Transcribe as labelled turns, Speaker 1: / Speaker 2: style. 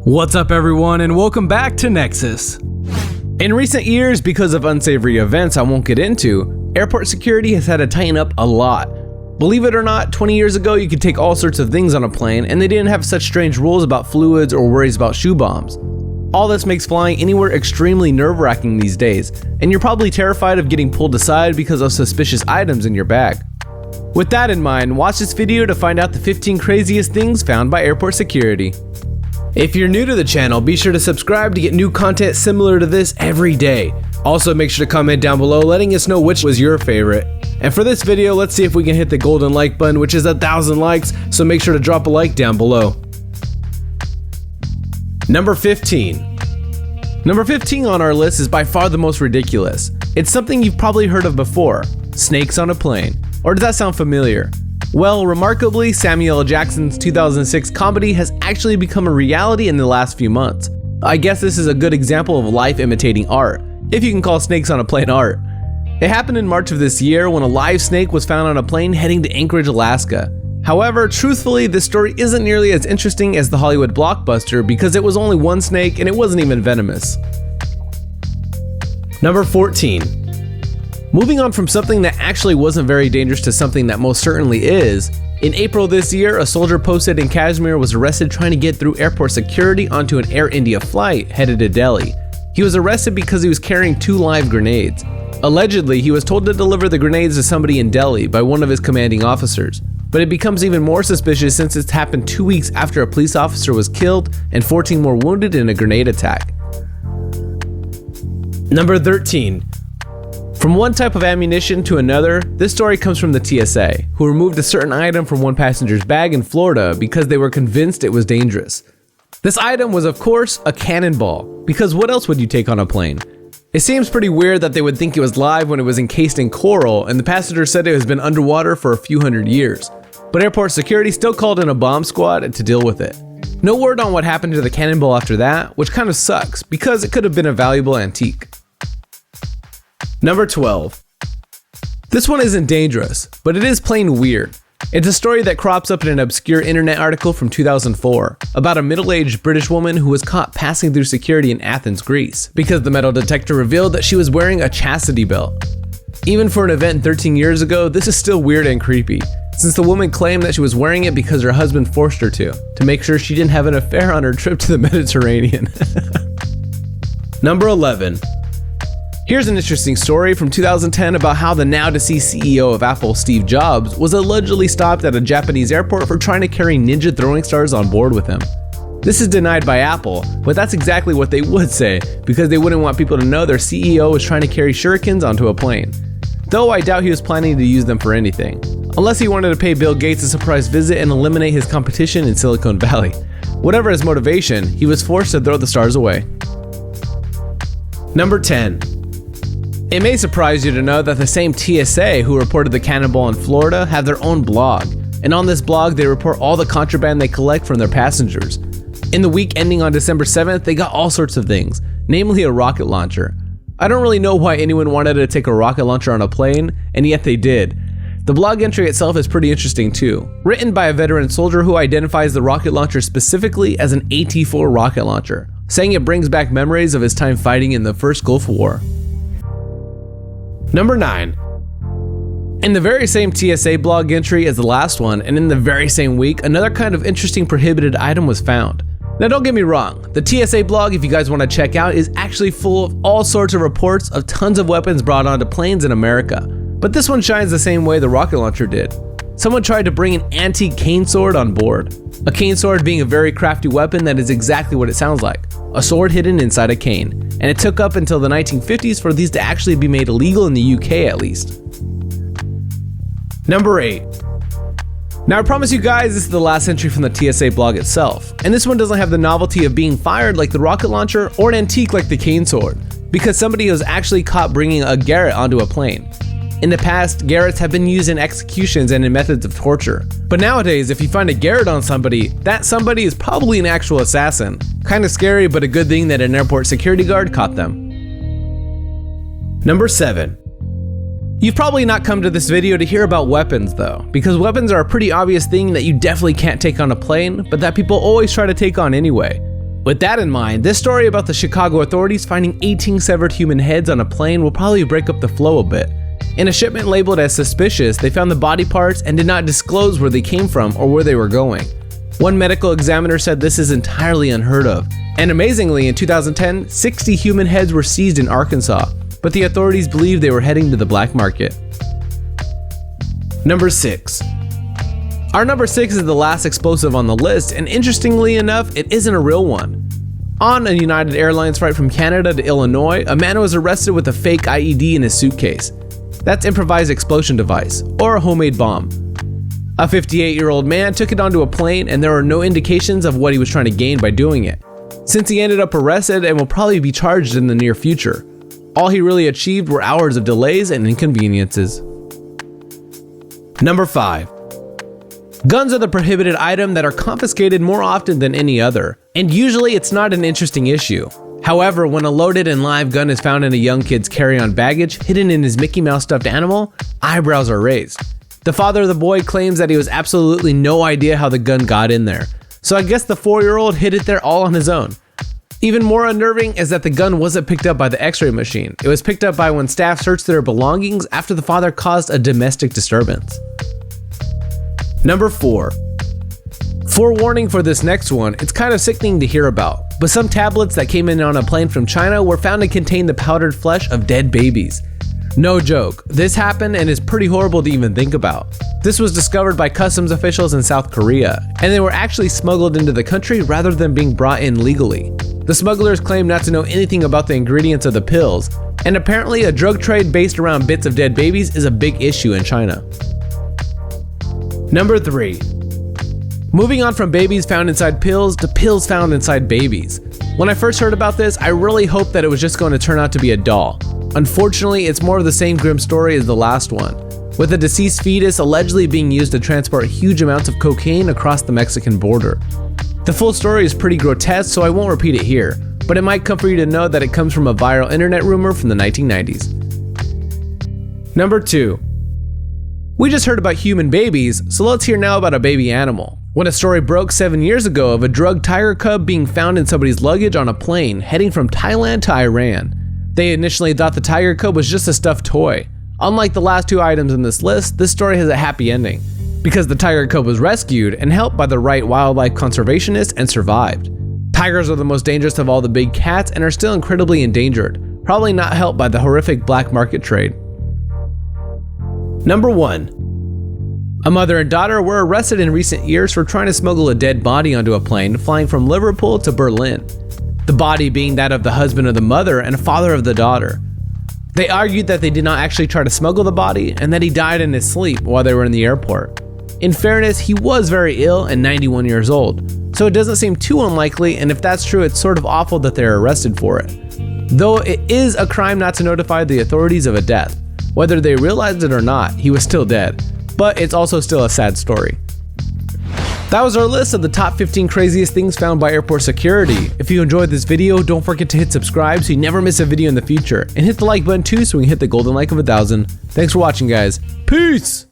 Speaker 1: What's up everyone, and welcome back to Nexus. In recent years, because of unsavory events I won't get into, airport security has had to tighten up a lot. Believe it or not, 20 years ago you could take all sorts of things on a plane and they didn't have such strange rules about fluids or worries about shoe bombs. All this makes flying anywhere extremely nerve-wracking these days, and you're probably terrified of getting pulled aside because of suspicious items in your bag. With that in mind, watch this video to find out the 15 craziest things found by airport security. If you're new to the channel, be sure to subscribe to get new content similar to this every day. Also, make sure to comment down below letting us know which was your favorite. And for this video, let's see if we can hit the golden like button, which is 1,000 likes, so make sure to drop a like down below. Number 15. Number 15 on our list is by far the most ridiculous. It's something you've probably heard of before: snakes on a plane. Or does that sound familiar? Well, remarkably, Samuel L. Jackson's 2006 comedy has actually become a reality in the last few months. I guess this is a good example of life imitating art, if you can call snakes on a plane art. It happened in March of this year when a live snake was found on a plane heading to Anchorage, Alaska. However, truthfully, this story isn't nearly as interesting as the Hollywood blockbuster because it was only one snake and it wasn't even venomous. Number 14. Moving on from something that actually wasn't very dangerous to something that most certainly is, in April this year, a soldier posted in Kashmir was arrested trying to get through airport security onto an Air India flight headed to Delhi. He was arrested because he was carrying 2 live grenades. Allegedly, he was told to deliver the grenades to somebody in Delhi by one of his commanding officers. But it becomes even more suspicious since it's happened 2 weeks after a police officer was killed and 14 more wounded in a grenade attack. Number 13. From one type of ammunition to another, this story comes from the TSA, who removed a certain item from one passenger's bag in Florida because they were convinced it was dangerous. This item was, of course, a cannonball, because what else would you take on a plane? It seems pretty weird that they would think it was live when it was encased in coral and the passenger said it has been underwater for a few hundred years. But airport security still called in a bomb squad to deal with it. No word on what happened to the cannonball after that, which kind of sucks because it could have been a valuable antique. Number 12. This one isn't dangerous, but it is plain weird. It's a story that crops up in an obscure internet article from 2004 about a middle-aged British woman who was caught passing through security in Athens, Greece, because the metal detector revealed that she was wearing a chastity belt. Even for an event 13 years ago, this is still weird and creepy, since the woman claimed that she was wearing it because her husband forced her to make sure she didn't have an affair on her trip to the Mediterranean. Number 11. Here's an interesting story from 2010 about how the now-deceased CEO of Apple, Steve Jobs, was allegedly stopped at a Japanese airport for trying to carry ninja throwing stars on board with him. This is denied by Apple, but that's exactly what they would say, because they wouldn't want people to know their CEO was trying to carry shurikens onto a plane. Though I doubt he was planning to use them for anything, unless he wanted to pay Bill Gates a surprise visit and eliminate his competition in Silicon Valley. Whatever his motivation, he was forced to throw the stars away. Number 10. It may surprise you to know that the same TSA who reported the cannonball in Florida have their own blog, and on this blog they report all the contraband they collect from their passengers. In the week ending on December 7th, they got all sorts of things, namely a rocket launcher. I don't really know why anyone wanted to take a rocket launcher on a plane, and yet they did. The blog entry itself is pretty interesting too, written by a veteran soldier who identifies the rocket launcher specifically as an AT-4 rocket launcher, saying it brings back memories of his time fighting in the first Gulf War. Number 9. In the very same TSA blog entry as the last one, and in the very same week, another kind of interesting prohibited item was found. Now don't get me wrong, the TSA blog, if you guys want to check out, is actually full of all sorts of reports of tons of weapons brought onto planes in America. But this one shines the same way the rocket launcher did. Someone tried to bring an antique cane sword on board. A cane sword being a very crafty weapon that is exactly what it sounds like, a sword hidden inside a cane. And it took up until the 1950s for these to actually be made illegal in the UK at least. Number 8. Now I promise you guys this is the last entry from the TSA blog itself, and this one doesn't have the novelty of being fired like the rocket launcher or an antique like the cane sword, because somebody was actually caught bringing a Garrett onto a plane. In the past, Garretts have been used in executions and in methods of torture. But nowadays, if you find a Garrett on somebody, that somebody is probably an actual assassin. Kinda scary, but a good thing that an airport security guard caught them. Number 7. You've probably not come to this video to hear about weapons though, because weapons are a pretty obvious thing that you definitely can't take on a plane, but that people always try to take on anyway. With that in mind, this story about the Chicago authorities finding 18 severed human heads on a plane will probably break up the flow a bit. In a shipment labeled as suspicious, they found the body parts and did not disclose where they came from or where they were going. One medical examiner said this is entirely unheard of. And amazingly, in 2010, 60 human heads were seized in Arkansas, but the authorities believed they were heading to the black market. Number 6. Our number 6 is the last explosive on the list, and interestingly enough, it isn't a real one. On a United Airlines flight from Canada to Illinois, a man was arrested with a fake IED in his suitcase. That's improvised explosion device, or a homemade bomb. A 58-year-old man took it onto a plane, and there were no indications of what he was trying to gain by doing it. Since he ended up arrested and will probably be charged in the near future, all he really achieved were hours of delays and inconveniences. Number 5. Guns are the prohibited item that are confiscated more often than any other, and usually it's not an interesting issue. However, when a loaded and live gun is found in a young kid's carry-on baggage hidden in his Mickey Mouse stuffed animal, eyebrows are raised. The father of the boy claims that he was absolutely no idea how the gun got in there, so I guess the 4-year-old hid it there all on his own. Even more unnerving is that the gun wasn't picked up by the x-ray machine. It was picked up by when staff searched their belongings after the father caused a domestic disturbance. Number 4. Forewarning for this next one, it's kind of sickening to hear about, but some tablets that came in on a plane from China were found to contain the powdered flesh of dead babies. No joke, this happened and is pretty horrible to even think about. This was discovered by customs officials in South Korea, and they were actually smuggled into the country rather than being brought in legally. The smugglers claimed not to know anything about the ingredients of the pills, and apparently a drug trade based around bits of dead babies is a big issue in China. Number 3. Moving on from babies found inside pills to pills found inside babies. When I first heard about this, I really hoped that it was just going to turn out to be a doll. Unfortunately, it's more of the same grim story as the last one, with a deceased fetus allegedly being used to transport huge amounts of cocaine across the Mexican border. The full story is pretty grotesque, so I won't repeat it here, but it might come for you to know that it comes from a viral internet rumor from the 1990s. Number 2. We just heard about human babies, so let's hear now about a baby animal. When a story broke 7 years ago of a drugged tiger cub being found in somebody's luggage on a plane heading from Thailand to Iran. They initially thought the tiger cub was just a stuffed toy. Unlike the last 2 items in this list, this story has a happy ending, because the tiger cub was rescued and helped by the right wildlife conservationists and survived. Tigers are the most dangerous of all the big cats and are still incredibly endangered, probably not helped by the horrific black market trade. Number 1. A mother and daughter were arrested in recent years for trying to smuggle a dead body onto a plane flying from Liverpool to Berlin. The body being that of the husband of the mother and father of the daughter. They argued that they did not actually try to smuggle the body and that he died in his sleep while they were in the airport. In fairness, he was very ill and 91 years old, so it doesn't seem too unlikely, and if that's true, it's sort of awful that they're arrested for it. Though it is a crime not to notify the authorities of a death. Whether they realized it or not, he was still dead, but it's also still a sad story. That was our list of the top 15 craziest things found by airport security. If you enjoyed this video, don't forget to hit subscribe so you never miss a video in the future, and hit the like button too so we can hit the golden like of 1,000. Thanks for watching, guys. Peace!